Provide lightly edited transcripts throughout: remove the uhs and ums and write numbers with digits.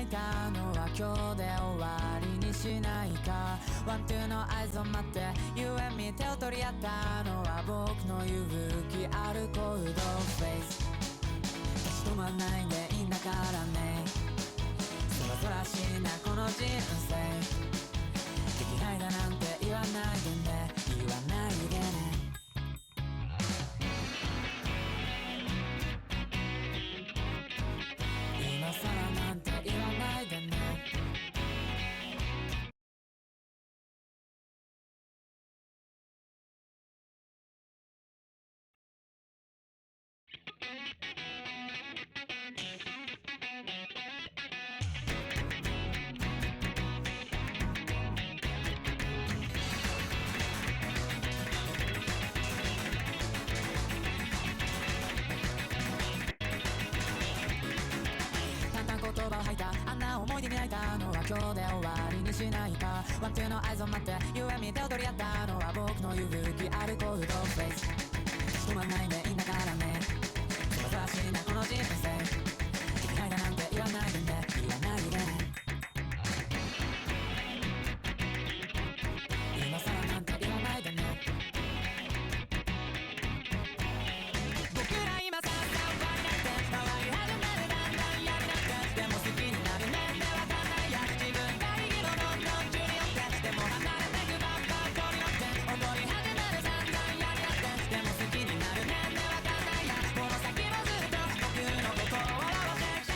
たのは今日で終わりにしないか。ワンツーの合図を待って You and me 手を取り合ったのは僕の勇気あるコールドフェイス。立ち止まんないでいいんだからね。そらそらしいなこの人生。できないだなんて言わないでね、言わないでね。今さらなんて言わないでね。言葉を吐いたあんな思い出に泣いたのは今日で終わりにしないか。ワンツーの合図を待って You and me 手を取り合ったのは僕の勇気あるコールドフェイス。止まんないでいいんだからね。そらそらしいなこの人生。できないだなんて言わないでね、言わないでね。今さらなんて言わないでね。僕ら今さら終わりだって変わり始めるだんだん嫌になって。でも好きになるねってわかんないや自分がいいのどんどん中に寄ってでも離れてくばっかこによって踊り始める散々嫌になってでも好きになるねってわかんないやこの先もずっと僕のことを笑わせて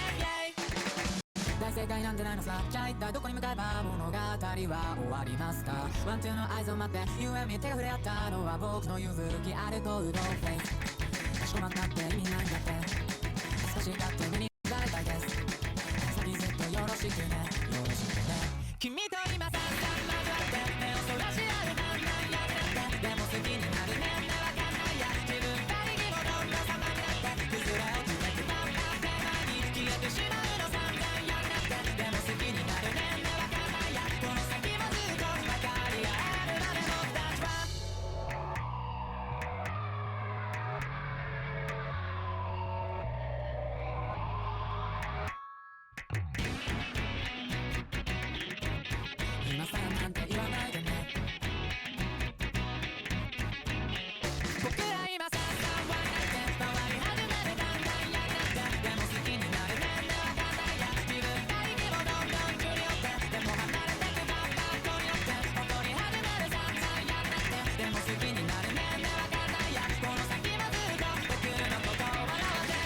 大正解なんてないのさ。じゃあ一体どこに向かえば物語は終わりますか。ワンツーの合図を待って You and me 手が触れ合ったのは僕の勇気あるコールドフェイス。かしこまったって意味ないんだって恥ずかしがって目に伝えたいです。先ずっとよろしくね、よろしくね。君と今さんさん交わって目をそらし合うだんだん嫌になってでも好きになるねってわかんないや自分が息もどんどん様になって崩れ落ちてくまんま手前に消えてしまうの散々嫌になってでも好きになるねってわかんないやこの先もずっと分かり合えるまで僕たちは今さらなんて言わないでね。僕ら今さら終わりだって変わり始めるだんだん嫌になってでも好きになるねってわかんないや自分が息もどんどん中に寄ってでも離れてくばっかこによって踊り始める散々嫌になってでも好きになるねってわかんないやこの先もずっと僕のことを笑わせて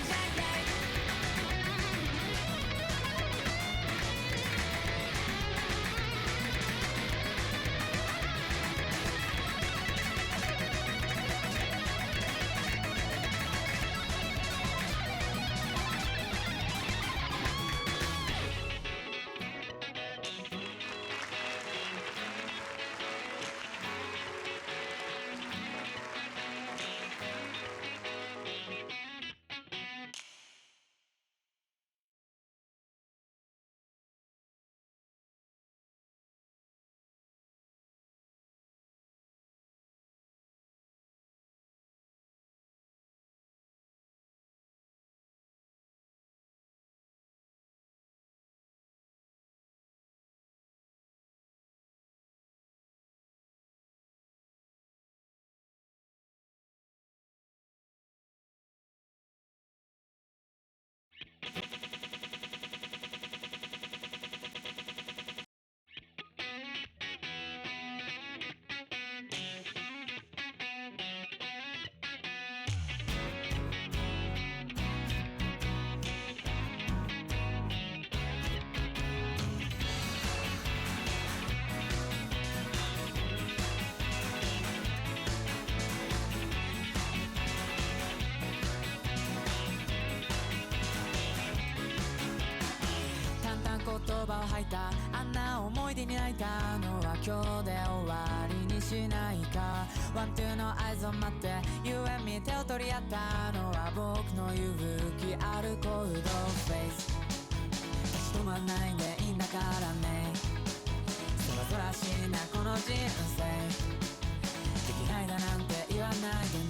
言葉を吐いたあんな思い出に泣いたのは今日で終わりにしないか。ワンツーの合図を待って You and me 手を取り合ったのは僕の勇気あるコールドフェイス。立ち止まんないでいいんだからね。そらそらしいなこの人生。できないだなんて言わないで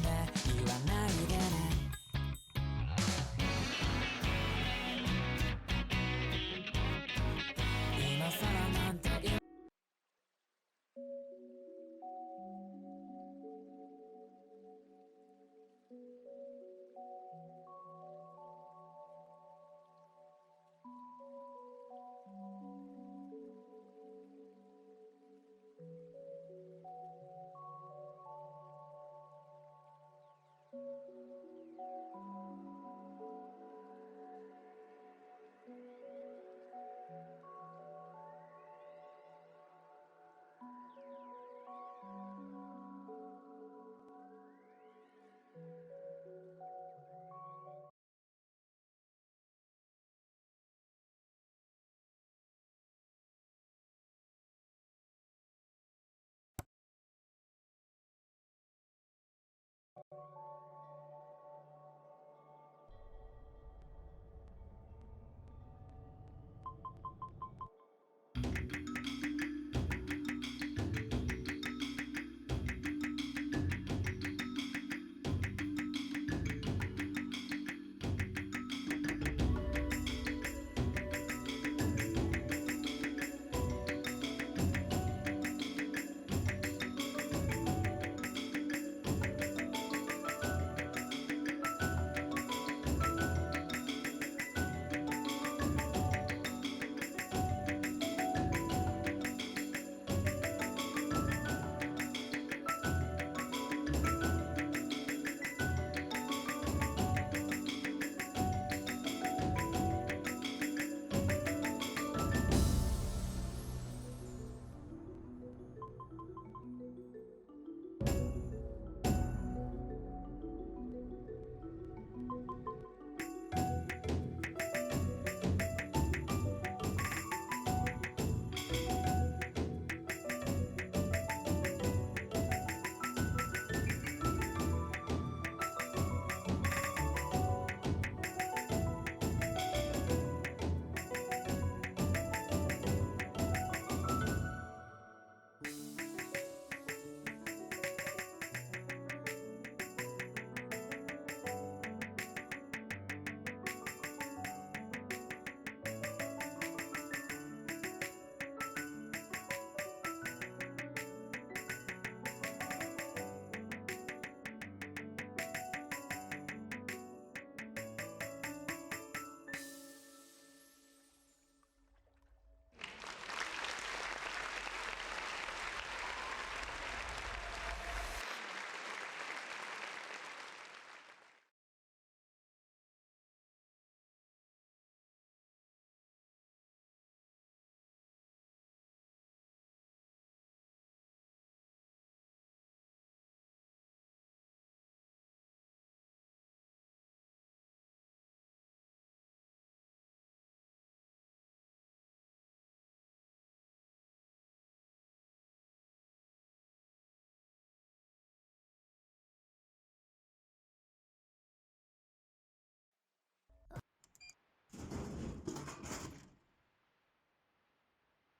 ね、言わないでね。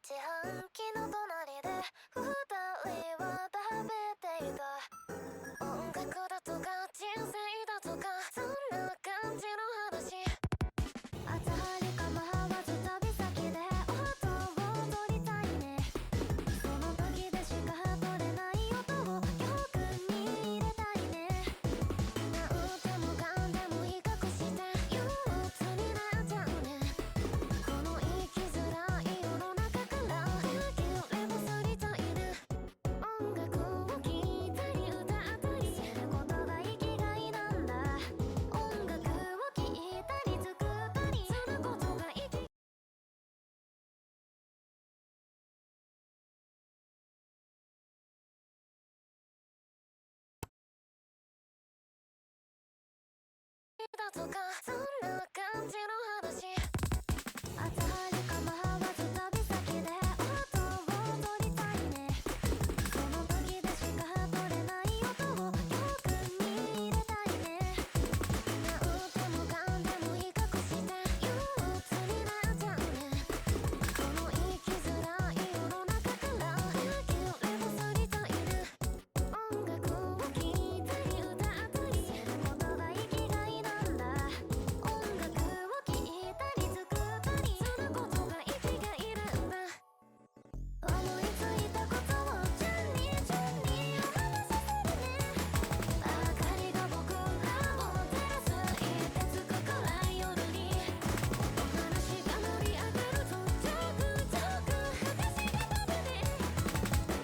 自販機の隣で二人は食べていた。音楽だとか人生だとかそんな感じの話。朝はりかまわず旅先で音を取りたいね。その時でしか取れない音を曲に入れたいね。なんでもかんでも比較して憂鬱になっちゃうね。この生きづらい世の中からできれば去りたいね。音楽を聴いたり歌ったりすることが生きがいなんだ。音楽を聴いたり作ったりすることが生きだとかそんな感じの話。朝はりかまわず旅先で音を取りたいね。その時でしか取れない音を曲に入れたいね。なんでもかんでも比較して憂鬱になっちゃうね。この生きづらい世の中からできれば去りたいね。音楽を聴いたり歌ったりすることが生きがいなんだ。音楽を聴いたり作ったりすることが生きがいなんだ。思いついたことを順に話させるね。明かりが僕らを照らす凍てつく暗い夜に話が盛り上がるとちょくちょく話が飛ぶね。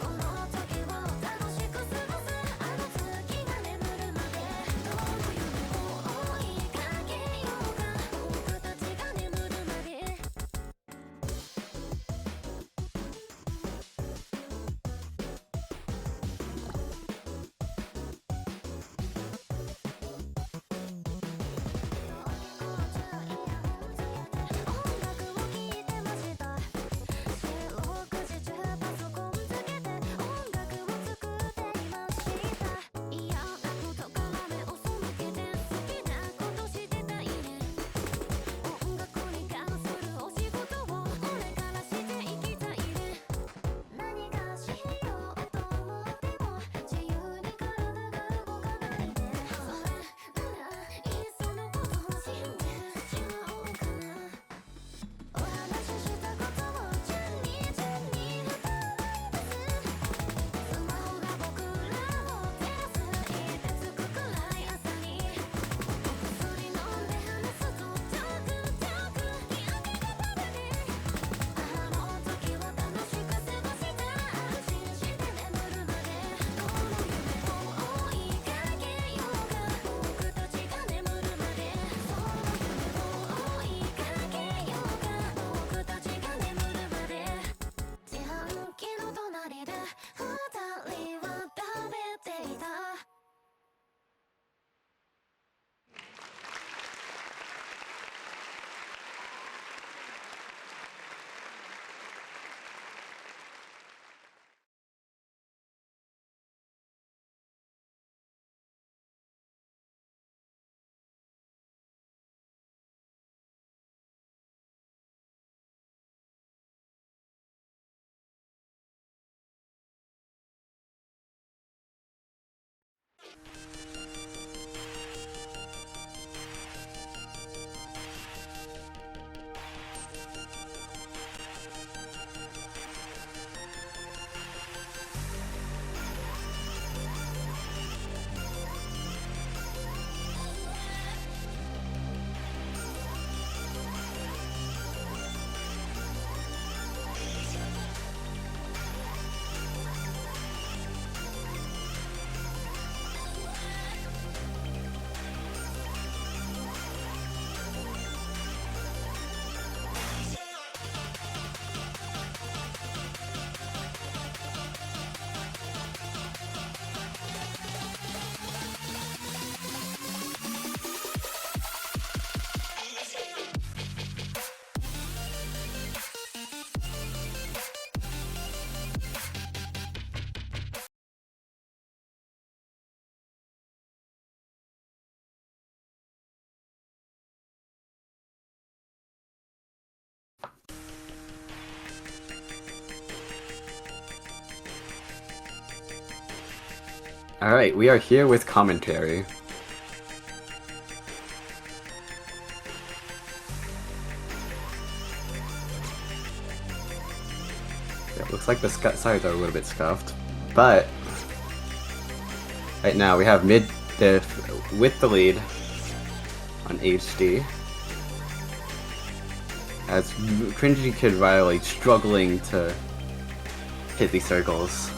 この時を楽しく過ごすあの月が眠るまでどの夢を追いかけようか僕たちが眠るまで。音楽を聴いてました。四六時中パソコンつけて音楽を作っていました。嫌なことから目を背けて好きなことしてたいね。音楽に関するお仕事をこれからしていきたいね。何かしようと思っても自由に体が動かないね。それならいっそのことを死んでしまおうかな。お話ししたことを順に歌います。スマホが僕らを照らす凍てつく暗い朝にお薬飲んで話すとちょくちょく日焼けが飛ぶね。あの時を楽しく過ごした安心して眠るまでどの夢を追いかけようか僕たちが眠るまで。その夢を追いかけようか僕たちが眠るまで。自販機の隣で二人は食べていた。Alright, we are here with commentary. It looks like the sides are a little bit scuffed, but right now we have Migdf with the lead on HD, as CringeyKidRiley struggling to hit these circles.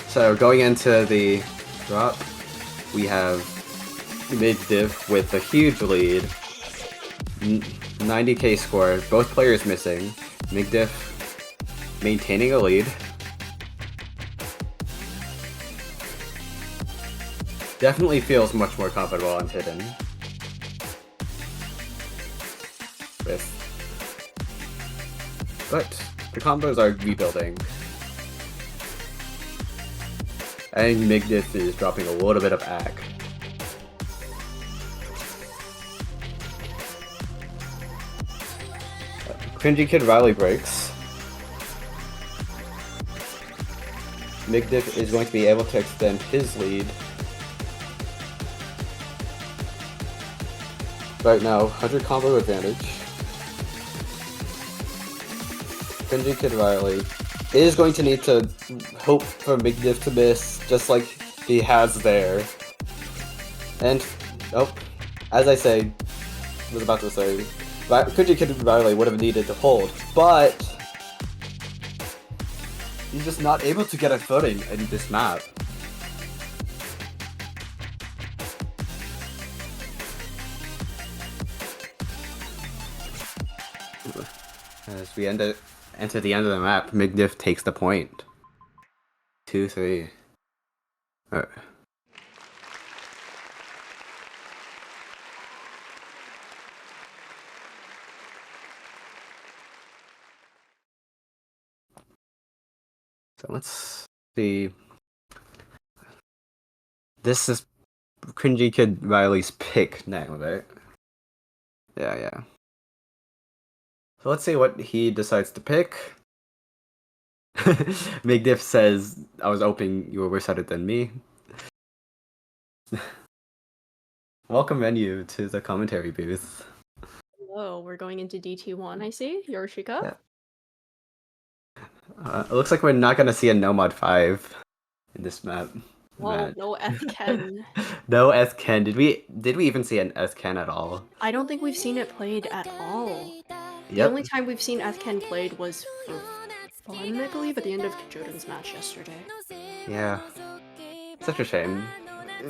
So going into the drop, we have Migdf with a huge lead, 90k score, both players missing, Migdf maintaining a lead. Definitely feels much more comfortable on Hidden. But the combos are rebuilding. And Migdf is dropping a little bit of AC. CringeyKidRiley breaks. Migdf is going to be able to extend his lead. Right now, 100 combo advantage. CringeyKidRiley is going to need to hope for Migdf to miss, just like he has there. And, as I was about to say, CringeyKidRiley would have needed to hold, but he's just not able to get a footing in this map. As we enter the end of the map, Migdf takes the point. 2-3. Alright. So let's see. This is CringeyKidRiley's pick now, right? Yeah. So let's see what he decides to pick. Migdf says, I was hoping you were worse at it than me. Welcome menu to the commentary booth. Hello, we're going into DT1, I see. Yorushika? Yeah. It looks like we're not gonna see a No Mod 5 in this map. Well, no Ken. No Ken. Did we even see an Ken at all? I don't think we've seen it played at all. Yep. The only time we've seen Ken played was for fun, I believe, at the end of Joden's match yesterday. Yeah. Such a shame.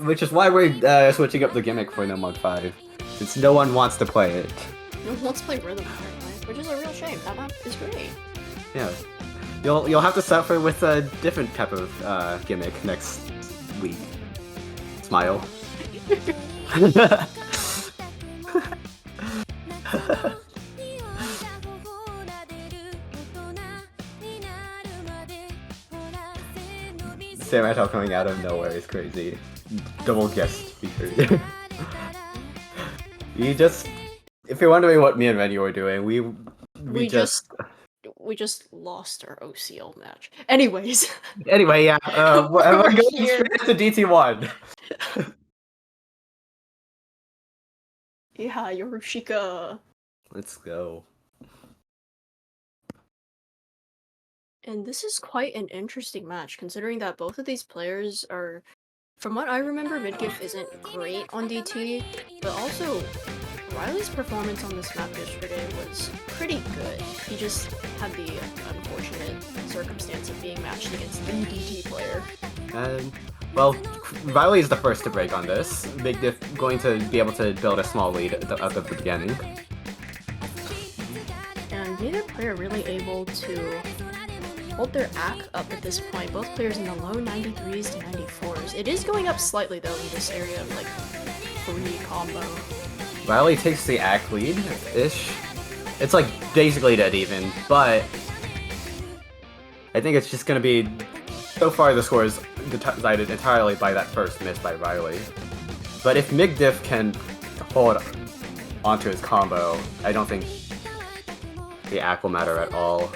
Which is why we're switching up the gimmick for No Mod 5. Since no one wants to play it. No one wants to play Rhythm, apparently, which is a real shame. That map is great. Yeah. You'll have to suffer with a different type of gimmick next week. Smile. Samurai coming out of nowhere is crazy. Double guest speaker. If you're wondering what me and Renny were doing, we just lost our OCL match. Anyways. Anyway, yeah. We're going straight to DT1. Yeah, Yorushika. Let's go. And this is quite an interesting match, considering that both of these players are, from what I remember, Migdf isn't great on DT, but also Riley's performance on this map yesterday was pretty good. He just had the unfortunate circumstance of being matched against the DT player. Well, Riley is the first to break on this. Migdf going to be able to build a small lead at the beginning. And neither player really able to hold their AC up at this point. Both players in the low 93s to 94s. It is going up slightly though in this area of like free combo. Riley takes the AC lead-ish. It's like basically dead even, but I think it's just gonna be, so far the score is decided entirely by that first miss by Riley. But if Migdf can hold onto his combo, I don't think the act will matter at all.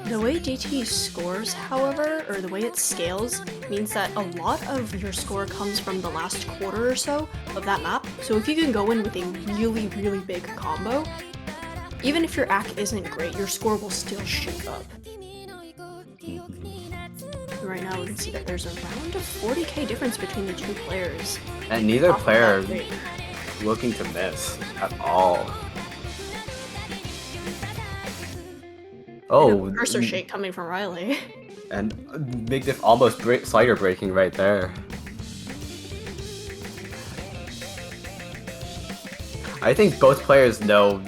The way DT scores, however, or the way it scales, means that a lot of your score comes from the last quarter or so of that map. So if you can go in with a really, really big combo, even if your act isn't great, your score will still shoot up. Right now we can see that there's around a 40k difference between the two players. And neither Off of player that break. looking to miss at all. Oh, Cursor shake coming from Riley. and Migdf almost slider breaking right there. I think both players know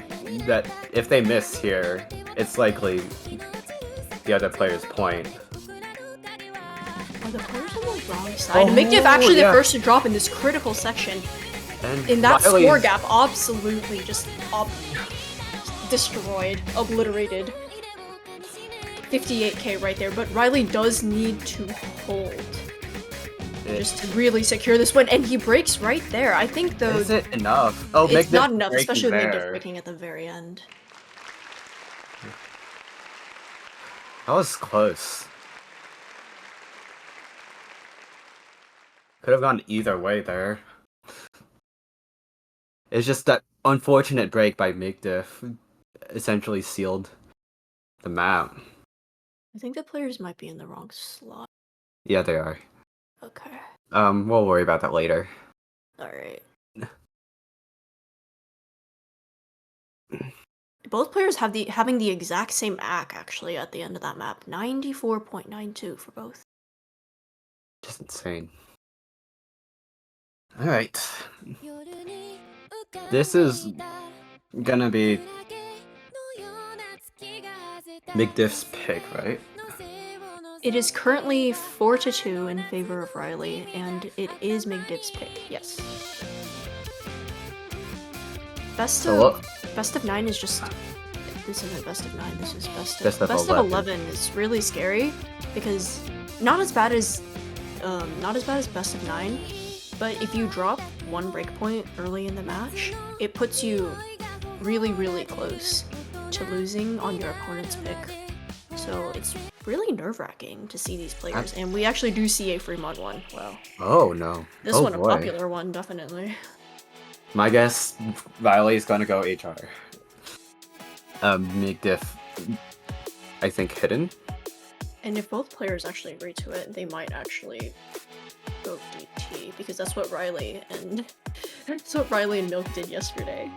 that if they miss here, it's likely the other player's point. Are the players on the wrong side? Migdf actually yeah. the first to drop in this critical section. And In that Riley's- score gap, absolutely just destroyed, obliterated. 58k right there, but Riley does need to hold just to really secure this one, and he breaks right there. I think though Is it enough? Oh, it's Migdf not enough, breaking especially with Migdf there. breaking at the very end. That was close. Could have gone either way there. It's just that unfortunate break by Migdf essentially sealed the map. I think the players might be in the wrong slot. Yeah, they are. Okay. We'll worry about that later. Alright. Both players have having the exact same act actually at the end of that map. 94.92 for both. Just insane. Alright. This is gonna be Migdf's pick, right? It is currently 4-2 in favor of Riley, and it is Migdf's pick, yes. Best of 9 is just... This isn't best of 9, this is best of 11 is really scary, because not as bad as best of 9, but if you drop one breakpoint early in the match, it puts you really, really close to losing on your opponent's pick. So it's really nerve-wracking to see these players, and we actually do see a free mod one. Wow. Oh no. This oh, one boy. a popular one, definitely. My guess, Riley's gonna go HR. Migdf, I think hidden. And if both players actually agree to it, they might actually go DT, because that's what Riley and Milk did yesterday.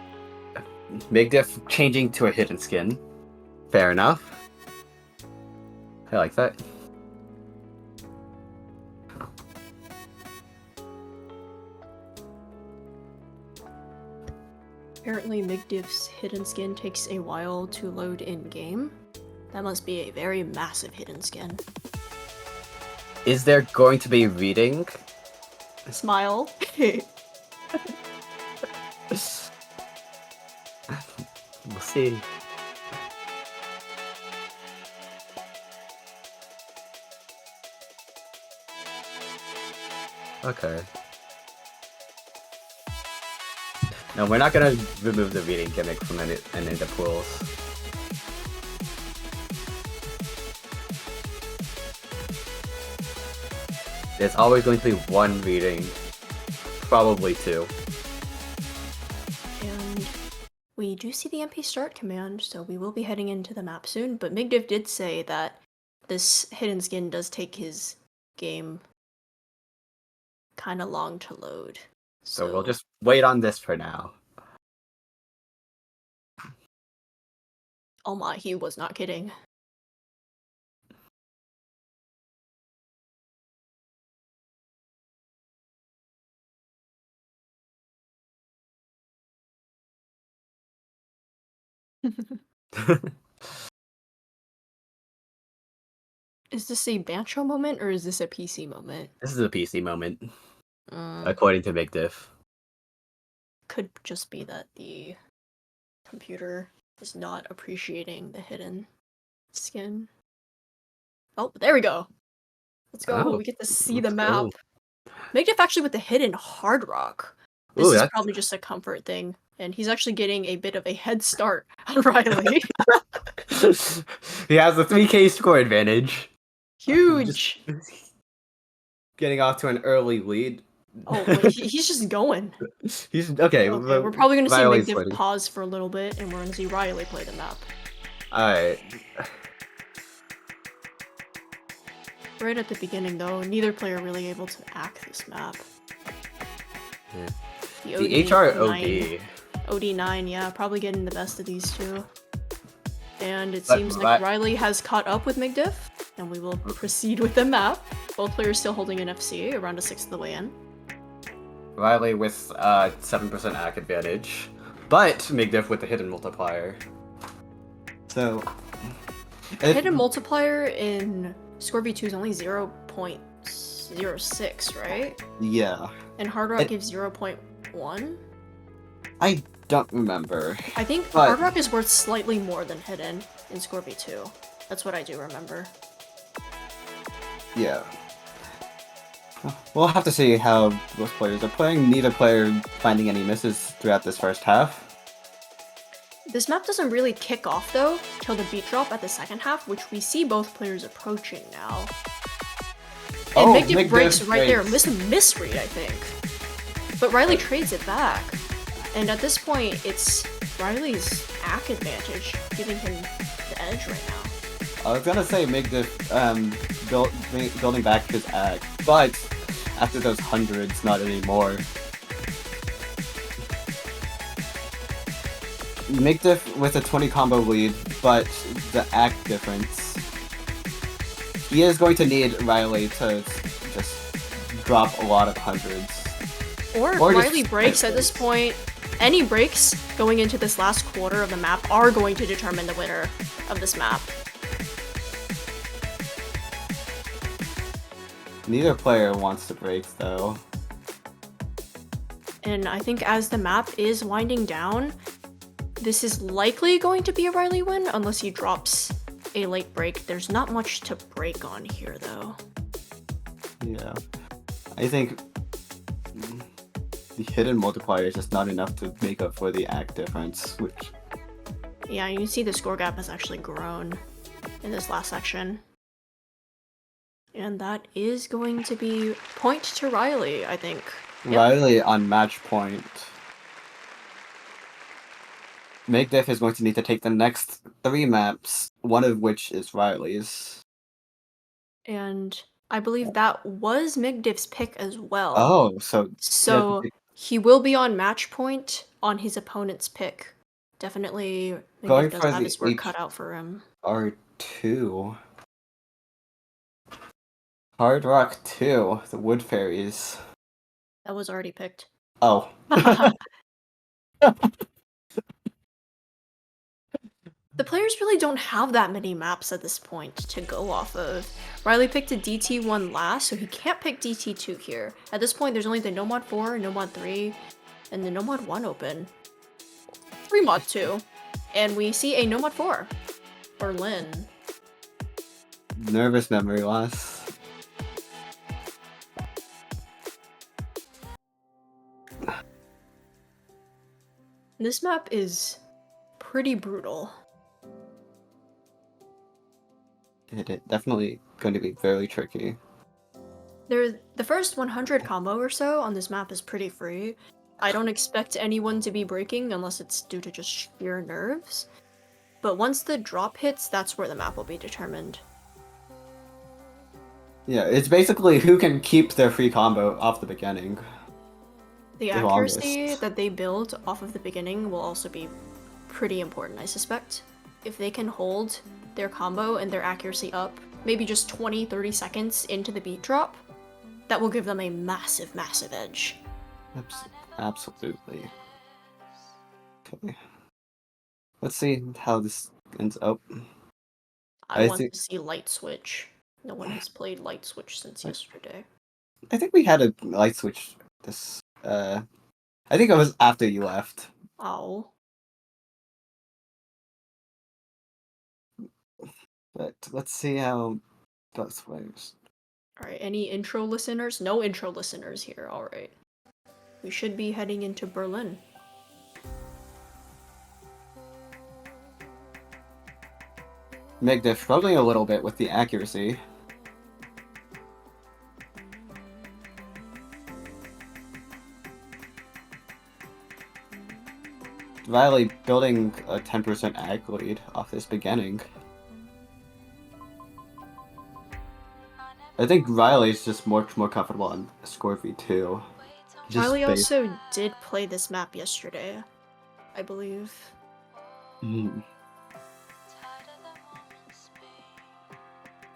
Migdf changing to a hidden skin. Fair enough. I like that. Apparently Migdf's hidden skin takes a while to load in-game. That must be a very massive hidden skin. Is there going to be reading? Smile. We'll see. Okay. No, we're not gonna remove the reading gimmick from any of the pools. There's always going to be one reading, probably two. And we do see the MP start command, so we will be heading into the map soon, but Migdf did say that this hidden skin does take his game kind of long to load. So we'll just wait on this for now. Oh my, he was not kidding. Is this a Bancho moment or is this a PC moment? This is a PC moment, according to Migdf. Could just be that the computer is not appreciating the hidden skin. Oh, there we go. Let's go. Oh, We get to see the let's map. go. Migdf actually with the hidden hard rock. This Ooh, is that's probably just a comfort thing, and he's actually getting a bit of a head start on Riley. he has a 3K score advantage. Just Huge. getting off to an early lead. Oh, but he's just going. He's okay. Okay, we're probably gonna see Riley's Migdf winning. pause for a little bit, and we're gonna see Riley play the map. Alright. Right at the beginning, though, neither player really able to act this map. Yeah. The HR OD9. OD. OD9, yeah, probably getting the best of these two. And it But seems like Riley has caught up with Migdf, and we will proceed with the map. Both players still holding an FC, around a sixth of the way in. Riley with 7% ACK advantage, but Migdf with the hidden multiplier. So, Hidden multiplier in Score V2 is only 0.06, right? Yeah. And Hard Rock gives 0.1? I don't remember. I think But- Hard Rock is worth slightly more than Hidden in Score V2. That's what I do remember. Yeah. We'll have to see how both players are playing. Neither player finding any misses throughout this first half. This map doesn't really kick off though till the beat drop at the second half, which we see both players approaching now. And Migdf breaks right there. Missed a misread, I think. But Riley trades it back. And at this point, it's Riley's ACK advantage, giving him the edge right now. I was gonna say Migdf building back his ACK, but after those hundreds, not anymore. Migdf with a 20 combo lead, but the ACK difference. He is going to need Riley to just drop a lot of hundreds. Or Riley breaks at this point. Any breaks going into this last quarter of the map are going to determine the winner of this map. Neither player wants to break, though. And I think as the map is winding down, this is likely going to be a Riley win unless he drops a late break. There's not much to break on here, though. Yeah. I think the hidden multiplier is just not enough to make up for the ACK difference, which... Yeah, you can see the score gap has actually grown in this last section. And that is going to be point to Riley, I think. Yep. Riley on match point. Migdf is going to need to take the next 3 maps, one of which is Riley's. And I believe that was Migdf's pick as well. Oh, so... So he will be on match point on his opponent's pick. Definitely Migdf does have his work cut out for him. R2. Hard Rock 2, the Wood Fairies. That was already picked. Oh. The players really don't have that many maps at this point to go off of. Riley picked a DT1 last, so he can't pick DT2 here. At this point, there's only the No Mod 4, No Mod 3, and the No Mod 1 open. 3 Mod 2. And we see a No Mod 4. Berlin. Nervous memory loss. This map is pretty brutal. It definitely going to be very tricky. The first 100 combo or so on this map is pretty free. I don't expect anyone to be breaking unless it's due to just sheer nerves. But once the drop hits, that's where the map will be determined. Yeah, it's basically who can keep their free combo off the beginning. The accuracy that they build off of the beginning will also be pretty important, I suspect. If they can hold their combo and their accuracy up, maybe just 20-30 seconds into the beat drop, that will give them a massive, massive edge. Absolutely. Okay. Let's see how this ends up. I want to see Light Switch. No one has played Light Switch since yesterday. I think we had a Light Switch this... I think it was after you left. Oh. But let's see how both players... Alright, any intro listeners? No intro listeners here, alright. we should be heading into Berlin. Migdf struggling a little bit with the accuracy. Riley building a 10% ag lead off this beginning. I think Riley's just much more comfortable on score v2. Riley also did play this map yesterday, I believe.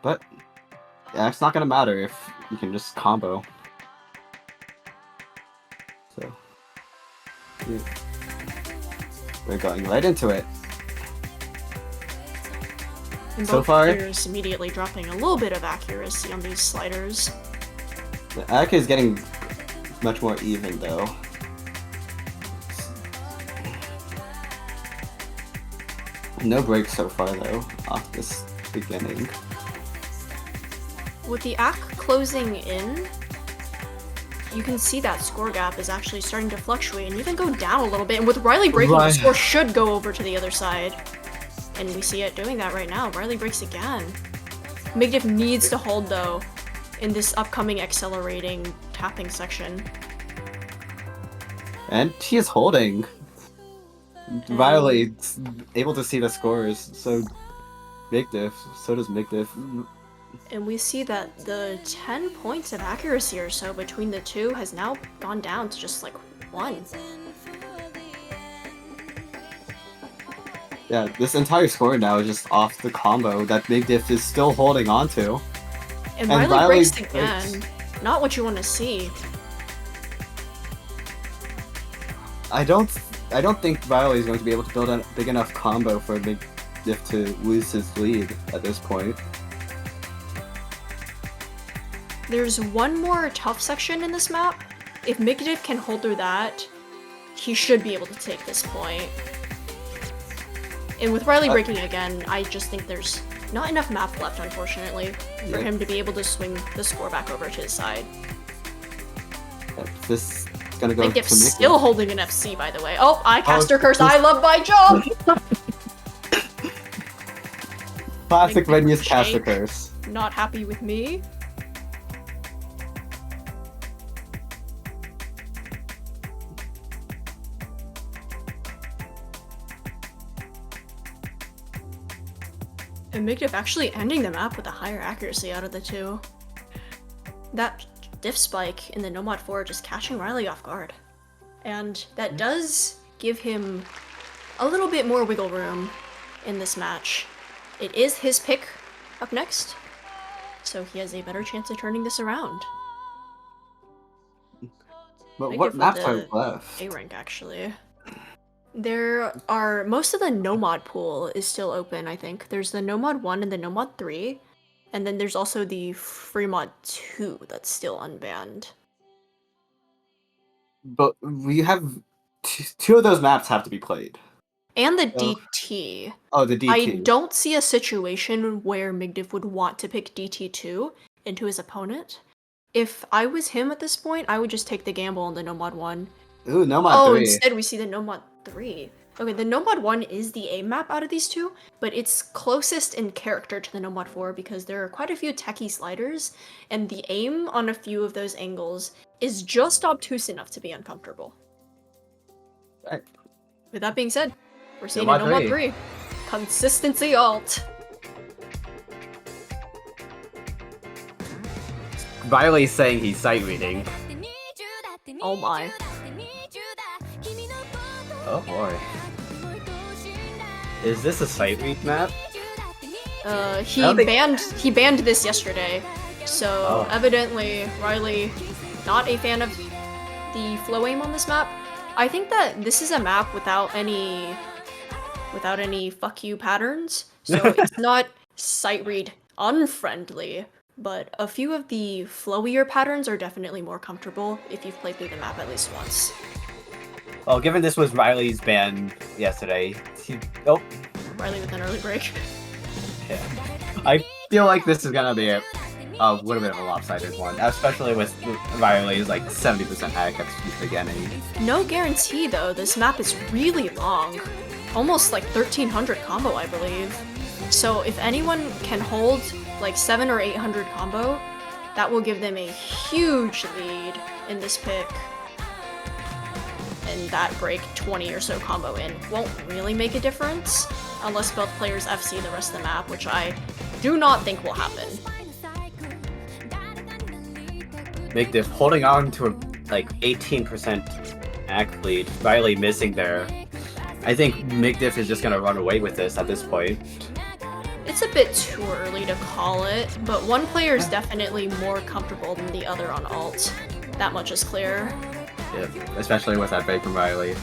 But yeah, it's not gonna matter if you can just combo. So we're going right into it. And So both far, players immediately dropping a little bit of accuracy on these sliders. the ag is getting much more even though. No breaks so far though off this beginning. With the ACK closing in, you can see that score gap is actually starting to fluctuate and even go down a little bit. And with Riley breaking, the score should go over to the other side. And we see it doing that right now. Riley breaks again. Migdf needs to hold though in this upcoming accelerating tapping section. And he is holding. Riley's able to see the scores, so so does Migdf. And we see that the 10 points of accuracy or so between the two has now gone down to just like 1. Yeah, this entire score now is just off the combo that Migdf is still holding on to. And Riley breaks again. Not what you want to see. I don't think Riley is going to be able to build a big enough combo for Migdf to lose his lead at this point. There's one more tough section in this map. If Migdf can hold through that, he should be able to take this point. And with Riley breaking again, I just think there's not enough map left, unfortunately, for him to be able to swing the score back over to his side. This is gonna go to Migdf. Still holding an FC, by the way. Oh, I caster curse. I love my job. Classic Venue's caster curse. Not happy with me. And Migdf actually ending the map with a higher accuracy out of the two. That diff spike in the Nomad 4 just catching Riley off guard. And that does give him a little bit more wiggle room in this match. It is his pick up next, so he has a better chance of turning this around. But what maps are left? A rank actually. There are, most of the Nomad pool is still open, I think. There's the Nomad 1 and the Nomad 3, and then there's also the Fremod 2 that's still unbanned. But we have two of those maps have to be played. And the DT. Oh, the DT. I don't see a situation where Migdf would want to pick DT2 into his opponent. If I was him at this point, I would just take the gamble on the Nomad 1. Ooh, Nomad 3. Instead we see the Nomad 3. Okay, the Nomad 1 is the aim map out of these two, but it's closest in character to the Nomad 4 because there are quite a few techie sliders, and the aim on a few of those angles is just obtuse enough to be uncomfortable. Right. With that being said, we're seeing Nomad a Nomad 3. Consistency alt. Riley's saying he's sight reading. Oh my. Oh boy. Is this a sight read map? He banned this yesterday, so evidently Riley not a fan of the flow aim on this map. I think that this is a map without any fuck you patterns, so it's not sight read unfriendly, but a few of the flowier patterns are definitely more comfortable if you've played through the map at least once. Well, given this was Riley's ban yesterday, Riley with an early break. Yeah. I feel like this is gonna be it. would have been a lopsided one, especially with Riley's like 70% hack at the beginning. No guarantee though, this map is really long. Almost like 1300 combo, I believe. So if anyone can hold like 700 or 800 combo, that will give them a huge lead in this pick. And that break 20 or so combo in won't really make a difference unless both players FC the rest of the map, which I do not think will happen. Migdf holding on to a like 18% hack lead, Riley missing there. I think Migdf is just gonna run away with this at this point. It's a bit too early to call it, but one player is definitely more comfortable than the other on ult. That much is clear. Yeah, especially with that break from Riley.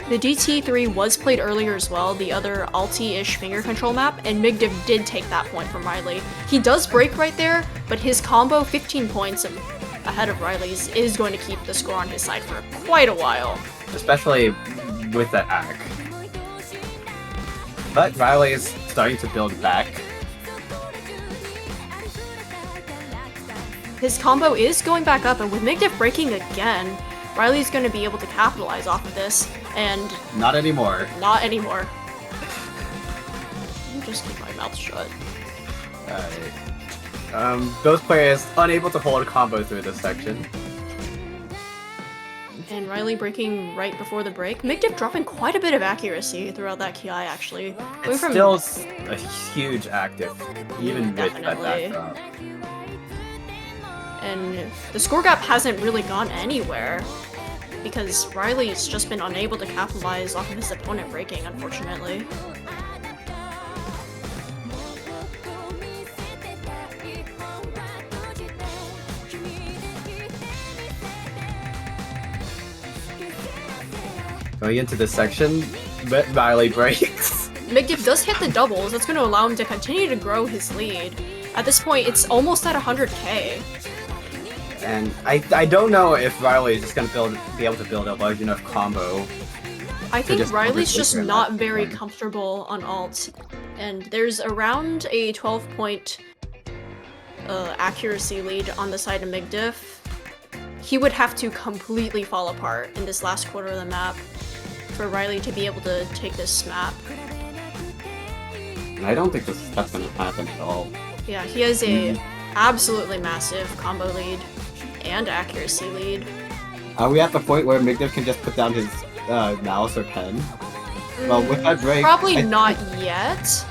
The DT3 was played earlier as well, the other ulti-ish finger control map, and Migdf did take that point from Riley. He does break right there, but his combo 15 points ahead of Riley's is going to keep the score on his side for quite a while. Especially with that hack. But Riley is starting to build back. His combo is going back up, and with Migdf breaking again, Riley's going to be able to capitalize off of this, and... Not anymore. Not anymore. I'll just keep my mouth shut. Alright. Both players unable to hold a combo through this section. And Riley breaking right before the break. Migdf dropping quite a bit of accuracy throughout that KI, actually. It's still a huge active, even with that backdrop. And the score gap hasn't really gone anywhere, because Riley's just been unable to capitalize off of his opponent breaking, unfortunately. Going into this section, Riley breaks. Migdf does hit the doubles. That's going to allow him to continue to grow his lead. At this point, it's almost at 100k. And I don't know if Riley is just going to be able to build a large enough combo. I think Riley's just not very comfortable on ult. And there's around a 12-point accuracy lead on the side of Migdf. He would have to completely fall apart in this last quarter of the map for Riley to be able to take this map. I don't think that's going to happen at all. Yeah, he has a absolutely massive combo lead and accuracy lead. Are we at the point where Migdf can just put down his mouse or pen? Well, with that break... Probably not yet,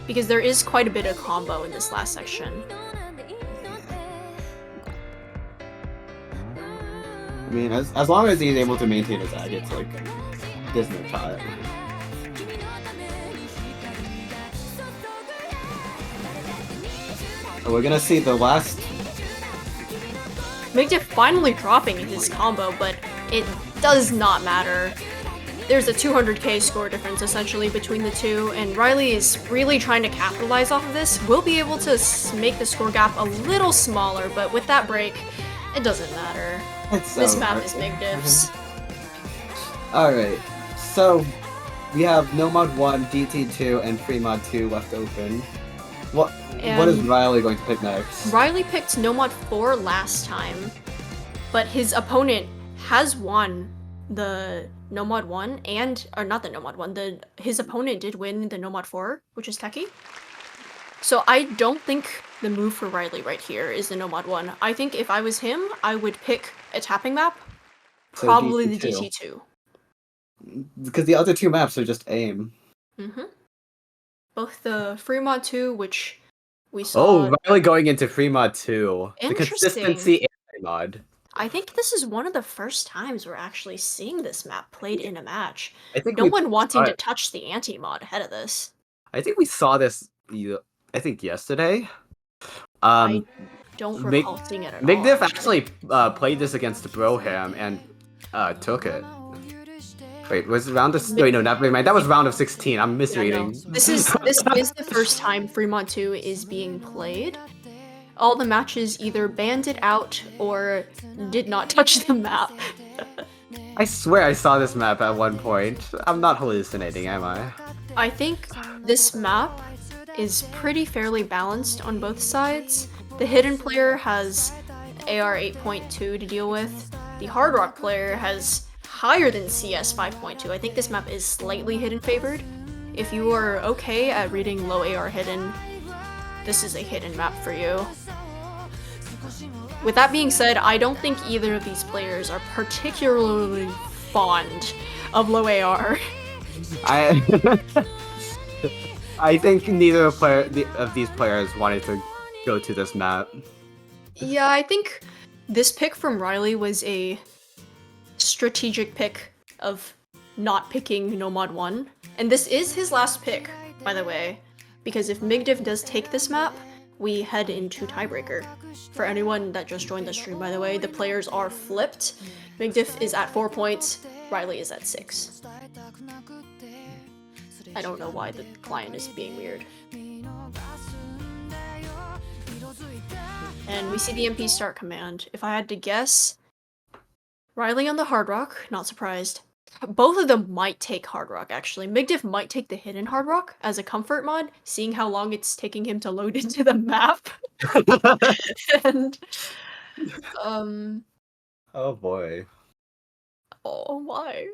because there is quite a bit of combo in this last section. I mean, as long as he's able to maintain his ag, it's like, there's no shot. So we're gonna see the last... Migdf finally dropping his combo, but it does not matter. There's a 200k score difference essentially between the two, and Riley is really trying to capitalize off of this. We'll be able to make the score gap a little smaller, but with that break, it doesn't matter. This map is Migdf's. Alright, so we have No Mod 1, DT2, and Free Mod 2 left open. What is Riley going to pick next? Riley picked No Mod 4 last time, but his opponent has won the No Mod 1 or not the No Mod 1, his opponent did win the No Mod 4, which is Techie. So I don't think the move for Riley right here is the No Mod 1. I think if I was him, I would pick a tapping map, probably the DT2. Because the other two maps are just aim. Both the Free Mod 2, which we saw... Oh, Riley going into Free Mod 2. The consistency mod. I think this is one of the first times we're actually seeing this map played in a match. I think no one wanting to touch the anti-mod ahead of this. I think we saw this, I think yesterday. I don't recall seeing it at all. Migdf actually played this against Broham and took it. Wait, was it round of... Wait, no, never mind. That was round of 16. I'm misreading. Yeah, no. This is the first time Fremont 2 is being played. All the matches either banned it out or did not touch the map. I swear I saw this map at one point. I'm not hallucinating, am I? I think this map is pretty fairly balanced on both sides. The hidden player has AR 8.2 to deal with. The Hard Rock player has higher than CS 5.2. I think this map is slightly hidden favored. If you are okay at reading low AR hidden, this is a hidden map for you. With that being said, I don't think either of these players are particularly fond of low AR. I think neither of these players wanted to go to this map. Yeah, I think this pick from Riley was a strategic pick of not picking Nomad 1. And this is his last pick, by the way, because if Migdf does take this map, we head into tiebreaker. For anyone that just joined the stream, by the way, the players are flipped. Migdf is at 4 points, Riley is at 6. I don't know why the client is being weird. And we see the MP start command. If I had to guess, Riley on the Hard Rock, not surprised. Both of them might take Hard Rock, actually. Migdf might take the hidden Hard Rock as a comfort mod, seeing how long it's taking him to load into the map. And, Oh boy. oh my.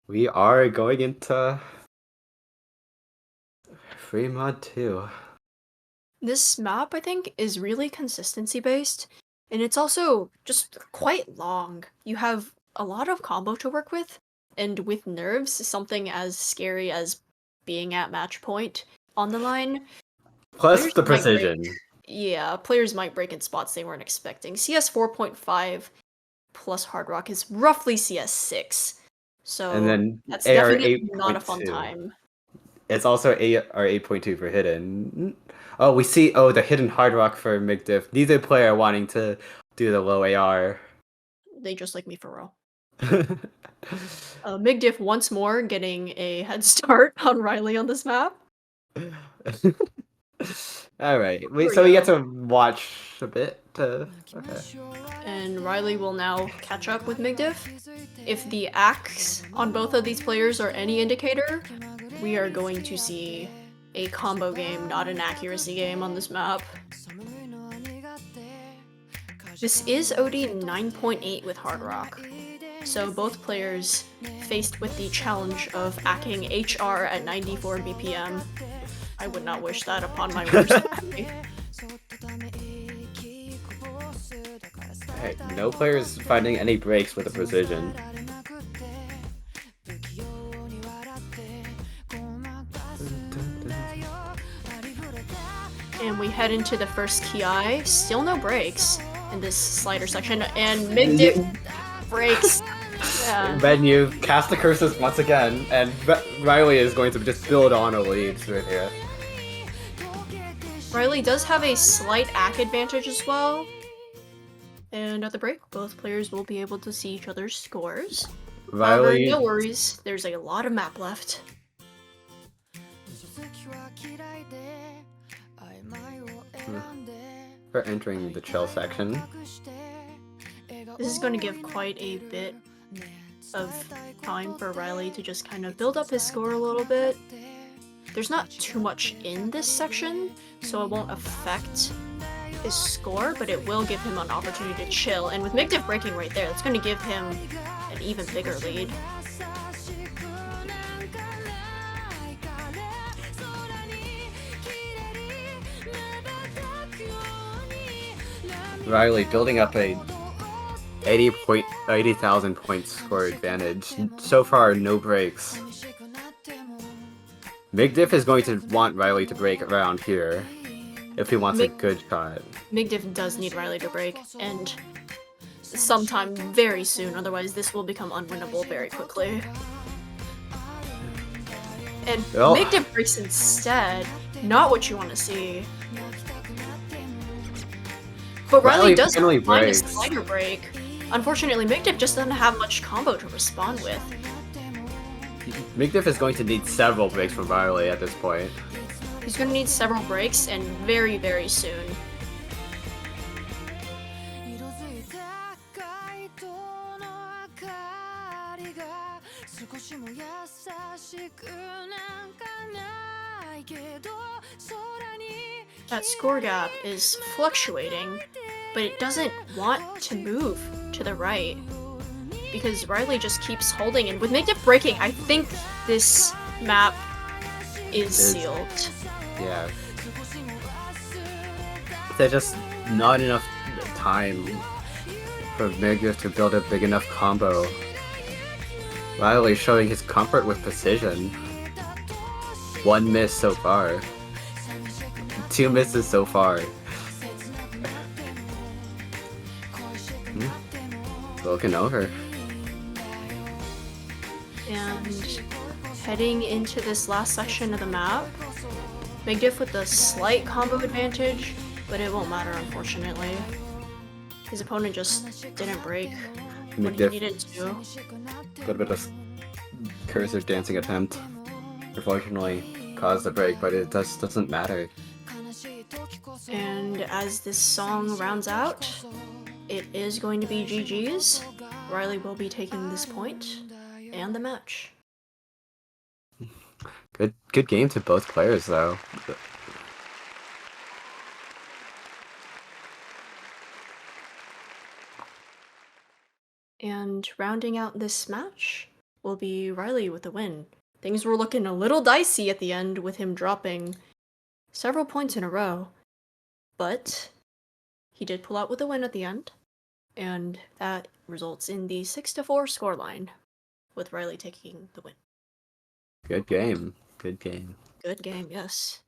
We are going into free mod 2. This map, I think, is really consistency based, and it's also just quite long. You have a lot of combo to work with, and with nerves, something as scary as being at match point on the line. Plus Players the might break- precision. Yeah, players might break in spots they weren't expecting. CS 4.5 plus Hard Rock is roughly CS 6. So And then that's AR definitely not a fun 8.2. time. It's also AR 8.2 for hidden. Oh, we see. Oh, the hidden Hard Rock for Migdf. Neither player wanting to do the low AR. They just like me for real. Migdf once more getting a head start on Riley on this map. All right. we So we get go. to watch a bit. Okay. And Riley will now catch up with Migdf. If the axe on both of these players are any indicator, we are going to see a combo game, not an accuracy game on this map. This is OD 9.8 with Hard Rock. So both players faced with the challenge of acking HR at 94 BPM. I would not wish that upon my worst enemy. Alright, no players finding any breaks with the precision. And we head into the first Ki. Still no breaks in this slider section, and Migdf breaks. Yeah. Menu, cast the curses once again, and Riley is going to just build on a lead right here. Riley does have a slight ACK advantage as well. And at the break, both players will be able to see each other's scores. However, Riley, no worries, there's a lot of map left. we're entering the chill section. This is going to give quite a bit of time for Riley to just kind of build up his score a little bit. There's not too much in this section, so it won't affect his score, but it will give him an opportunity to chill. And with Migdf breaking right there, that's going to give him an even bigger lead. Riley building up a 80,000 point score advantage. So far, no breaks. Migdf is going to want Riley to break around here if he wants a good shot. Migdf does need Riley to break, and sometime very soon, otherwise this will become unwinnable very quickly. And Well, Migdf breaks instead, not what you want to see. But Riley Riley does finally find a breaks. slider break. Unfortunately, Migdf just doesn't have much combo to respond with. Migdf is going to need several breaks from Riley at this point. He's going to need several breaks, and very, very soon. That score gap is fluctuating, but it doesn't want to move to the right because Riley just keeps holding, and with Migdf breaking, I think this map is sealed. Yeah. There's just not enough time for Migdf to build a big enough combo. Riley showing his comfort with precision. 1 miss so far. 2 misses so far. Broken over. And heading into this last section of the map, Migdf with a slight combo advantage, but it won't matter unfortunately. His opponent just didn't break when he Migdf, needed to. got a bit of cursor dancing attempt. Unfortunately, caused a break, but it just doesn't matter. And as this song rounds out, it is going to be GG's. Riley will be taking this point and the match. Good game to both players though. And rounding out this match will be Riley with the win. Things were looking a little dicey at the end with him dropping several points in a row, but he did pull out with a win at the end, and that results in the 6-4 scoreline, with Riley taking the win. Good game. Good game. Good game, yes.